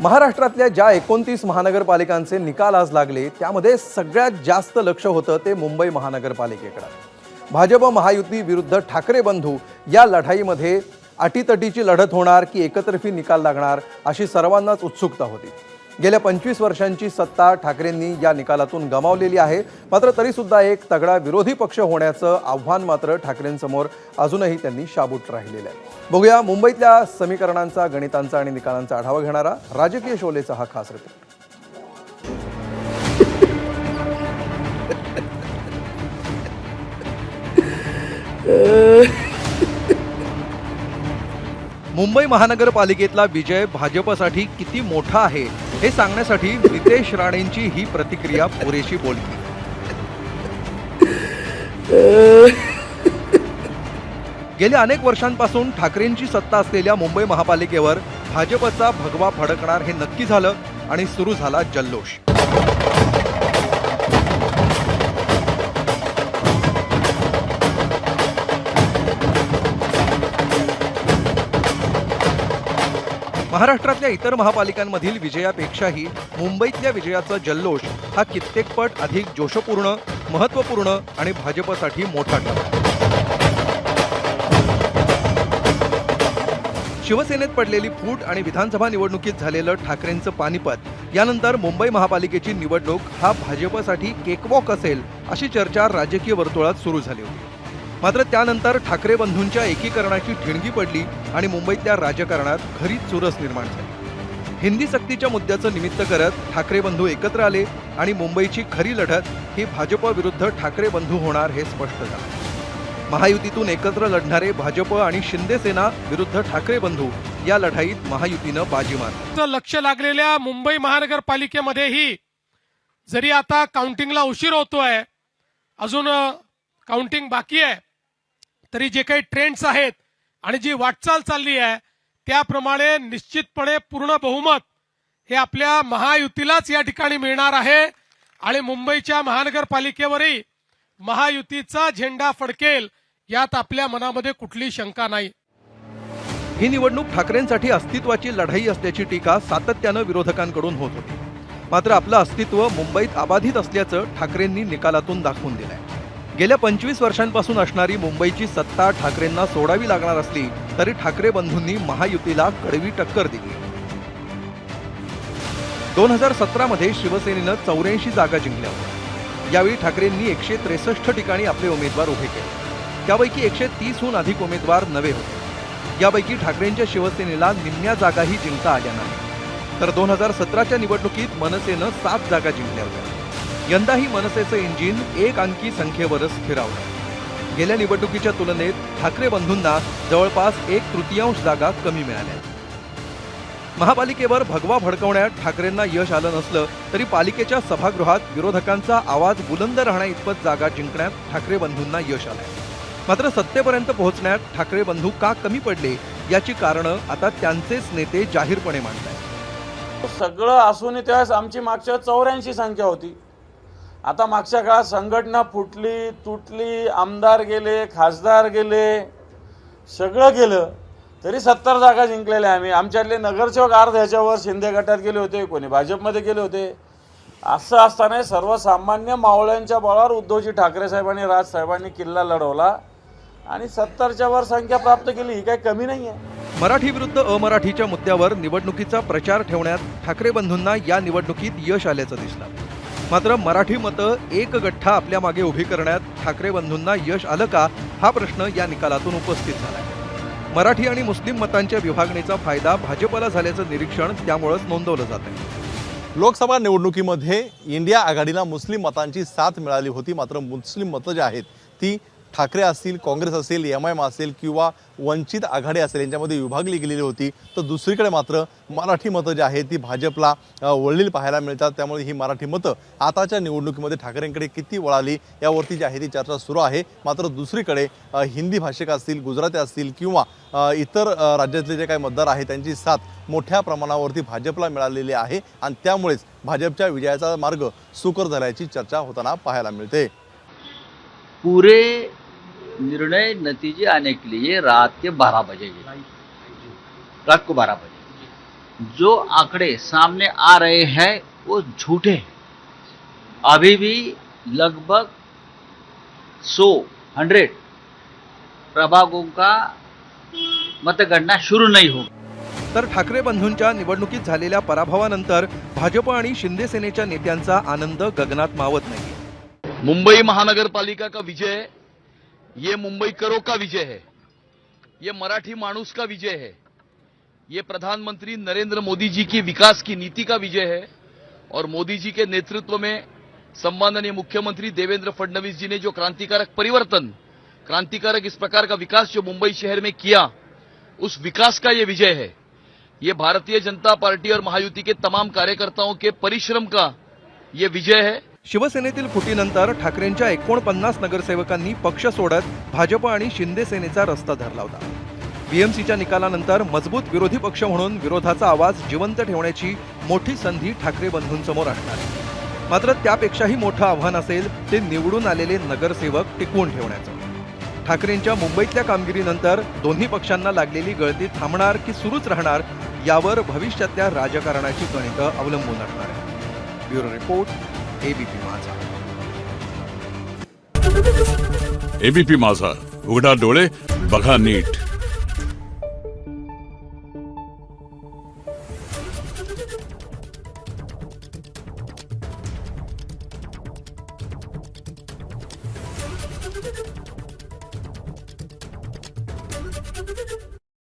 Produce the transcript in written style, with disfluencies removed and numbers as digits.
महाराष्ट्रातल्या ज्या 29 महानगरपालिकांचे निकाल आज लागले त्यामध्ये सगळ्यात जास्त लक्ष होतं ते मुंबई महानगरपालिकेकडे। भाजप महायुती विरुद्ध ठाकरे बंधू या लढाईमध्ये अटीतटीची लढत होणार की एकतर्फी निकाल लागणार अशी सर्वांनाच उत्सुकता होती। गेल्या 25 वर्षांची सत्ता ठाकरेंनी या निकालातून गमावलेली आहे। मात्र तरी सुद्धा एक तगडा विरोधी पक्ष होण्याचं आव्हान मात्र ठाकरेंसमोर अजूनही त्यांनी शाबूत राहिलेलं आहे। बघूया मुंबईतल्या समीकरणांचा, गणितांचा आणि निकालांचा आढावा घेणारा राजकीय शोलेचा हा खास रिपोर्ट। मुंबई महानगरपालिकेतला विजय भाजपसाठी किती मोठा आहे हे सांगण्यासाठी नितेश राणेंची ही प्रतिक्रिया पुरेशी बोलकी। गेल्या अनेक वर्षांपासून ठाकरेंची सत्ता असलेल्या मुंबई महापालिकेवर भाजपचा भगवा फडकणार हे नक्की झालं आणि सुरू झाला जल्लोष। महाराष्ट्रातल्या इतर महापालिकांमधील विजयापेक्षाही मुंबईतल्या विजयाचा जल्लोष हा कित्येक पट अधिक जोशपूर्ण, महत्त्वपूर्ण आणि भाजपसाठी मोठा ठरला। शिवसेनेत पडलेली फूट आणि विधानसभा निवडणुकीत झालेलं ठाकरेंचं पानिपत यानंतर मुंबई महापालिकेची निवडणूक हा भाजपसाठी केकवॉक असेल अशी चर्चा राजकीय वर्तुळात सुरू झाली होती। मात्र त्यानंतर ठाकरे बंधूंच्या एकीकरणाची ठिणगी पडली आणि मुंबईतल्या राजकारणात खरीच चुरस निर्माण झाली। हिंदी सक्तीच्या मुद्द्याचं निमित्त करत ठाकरे बंधू एकत्र आले आणि मुंबईची खरी लढत ही भाजप विरुद्ध ठाकरे बंधू होणार हे स्पष्ट झालं। महायुतीतून एकत्र लढणारे भाजप आणि शिंदे सेना विरुद्ध ठाकरे बंधू या लढाईत महायुतीनं बाजी मारली। लक्ष लागलेल्या मुंबई महानगरपालिकेमध्येही जरी आता काउंटिंगला उशीर होतोय, अजून काउंटिंग बाकी आहे, तरी जे काही ट्रेंड्स आहेत आणि जी वाटचाल चालली आहे त्याप्रमाणे निश्चितपणे पूर्ण बहुमत हे आपल्या महायुतीलाच या ठिकाणी मिळणार आहे आणि मुंबईच्या महानगरपालिकेवरही महायुतीचा झेंडा फडकेल यात आपल्या मनामध्ये कुठली शंका नाही। ही निवडणूक ठाकरेंसाठी अस्तित्वाची लढाई असल्याची टीका सातत्यानं विरोधकांकडून होत होती। मात्र आपलं अस्तित्व मुंबईत अबाधित असल्याचं ठाकरेंनी निकालातून दाखवून दिलंय। गेल्या 25 वर्षांपासून असणारी मुंबईची सत्ता ठाकरेंना सोडावी लागणार असली तरी ठाकरे बंधूंनी महायुतीला कडवी टक्कर दिली। 2017 मध्ये शिवसेनेनं 84 जागा जिंकल्या होत्या। यावेळी ठाकरेंनी 163 ठिकाणी आपले उमेदवार उभे केले। त्यापैकी 130हून अधिक उमेदवार नवे होते। यापैकी ठाकरेंच्या शिवसेनेला निम्म्या जागाही जिंकता आल्या नाही। तर 2017च्या निवडणुकीत मनसेनं 7 जागा जिंकल्या होत्या। यंदाही मनसेचं इंजिन एक अंकी संख्येवरच स्थिरावलं। गेल्या निवडणुकीच्या तुलनेत ठाकरे बंधूंना जवळपास 1/3 जागा कमी मिळाल्या। महापालिकेवर भगवा भडकवण्यात ठाकरेंना यश आलं नसलं तरी पालिकेच्या सभागृहात विरोधकांचा आवाज बुलंद राहण्याइतपत जागा जिंकण्यात ठाकरे बंधूंना यश आलंय। मात्र सत्तेपर्यंत पोहोचण्यात ठाकरे बंधू का कमी पडले याची कारणं आता त्यांचेच नेते जाहीरपणे मांडतायत। सगळं असून त्यावेळेस आमची मागच्या 84 संख्या होती। आता मागच्या काळात संघटना फुटली, तुटली, आमदार गेले, खासदार गेले, सगळं गेलं तरी 70 जागा जिंकलेल्या आम्ही। आमच्यातले नगरसेवक अर्ध्याच्यावर शिंदे गटात गेले होते, कोणी भाजपमध्ये गेले होते। असं असताना सर्वसामान्य मावळ्यांच्या बळावर उद्धवजी ठाकरे साहेबांनी, राज साहेबांनी किल्ला लढवला आणि 70च्या वर संख्या प्राप्त केली। ही काही कमी नाही आहे। मराठी विरुद्ध अमराठीच्या मुद्द्यावर निवडणुकीचा प्रचार ठेवण्यात ठाकरे बंधूंना या निवडणुकीत यश आल्याचं दिसलं। मात्र मराठी मतं एक गठ्ठा आपल्या मागे उभी करण्यात ठाकरे बंधूंना यश आलं का हा प्रश्न या निकालातून उपस्थित झालाय। मराठी आणि मुस्लिम मतांच्या विभागणीचा फायदा भाजपला झाल्याचं निरीक्षण त्यामुळेच नोंदवलं जात आहे। लोकसभा निवडणुकीमध्ये इंडिया आघाडीला मुस्लिम मतांची साथ मिळाली होती। मात्र मुस्लिम मतं जी आहेत ती ठाकरे असतील, काँग्रेस असेल, एमआयएम असेल किंवा वंचित आघाडी असेल यांच्यामध्ये विभागली गेलेली होती। तर दुसरीकडे मात्र मराठी मतं जी आहेत ती भाजपला वळलेली पाहायला मिळतात। त्यामुळे ही मराठी मतं आताच्या निवडणुकीमध्ये ठाकरेंकडे किती वळाली यावरती जी आहे ती चर्चा सुरू आहे। मात्र दुसरीकडे हिंदी भाषिक असतील, गुजराती असतील किंवा इतर राज्यातले जे काही मतदार आहेत त्यांची साथ मोठ्या प्रमाणावरती भाजपला मिळालेली आहे आणि त्यामुळेच भाजपच्या विजयाचा मार्ग सुकर झाल्याची चर्चा होताना पाहायला मिळते। पूरे निर्णय नतीजे आने के लिए रात के 12 बजे, रात को 12 बजे जो आंकड़े सामने आ रहे हैं वो झूठे हैं। अभी भी लगभग 100 प्रभागों का मतगणना शुरू नहीं होगी। तर ठाकरे बंधूंच्या निवडणुकीत झालेल्या पराभवानंतर भाजप आणि शिंदे सेनेच्या नेत्यांचा आनंद गगनात मावत नाही। मुंबई महानगर पालिका का विजय ये मुंबईकरों का विजय है, ये मराठी मानुस का विजय है, ये प्रधानमंत्री नरेंद्र मोदी जी की विकास की नीति का विजय है और मोदी जी के नेतृत्व में सम्माननीय मुख्यमंत्री देवेंद्र फडणवीस जी ने जो क्रांतिकारक परिवर्तन, क्रांतिकारक इस प्रकार का विकास जो मुंबई शहर में किया, उस विकास का ये विजय है। ये भारतीय जनता पार्टी और महायुति के तमाम कार्यकर्ताओं के परिश्रम का ये विजय है। शिवसेनेतील फुटीनंतर ठाकरेंच्या 49 नगरसेवकांनी पक्ष सोडत भाजप आणि शिंदे सेनेचा रस्ता धरला होता। बीएमसीच्या निकालानंतर मजबूत विरोधी पक्ष म्हणून विरोधाचा आवाज जिवंत ठेवण्याची मोठी संधी ठाकरे बंधूंसमोर असणार आहे। मात्र त्यापेक्षाही मोठं आव्हान असेल ते निवडून आलेले नगरसेवक टिकवून ठेवण्याचं। ठाकरेंच्या मुंबईतल्या कामगिरीनंतर दोन्ही पक्षांना लागलेली गळती थांबणार की सुरूच राहणार यावर भविष्यातल्या राजकारणाची गणितं अवलंबून असणार आहे। ब्युरो रिपोर्ट, एबीपी माझा। एबीपी माझा, उघडा डोळे बघा नीट।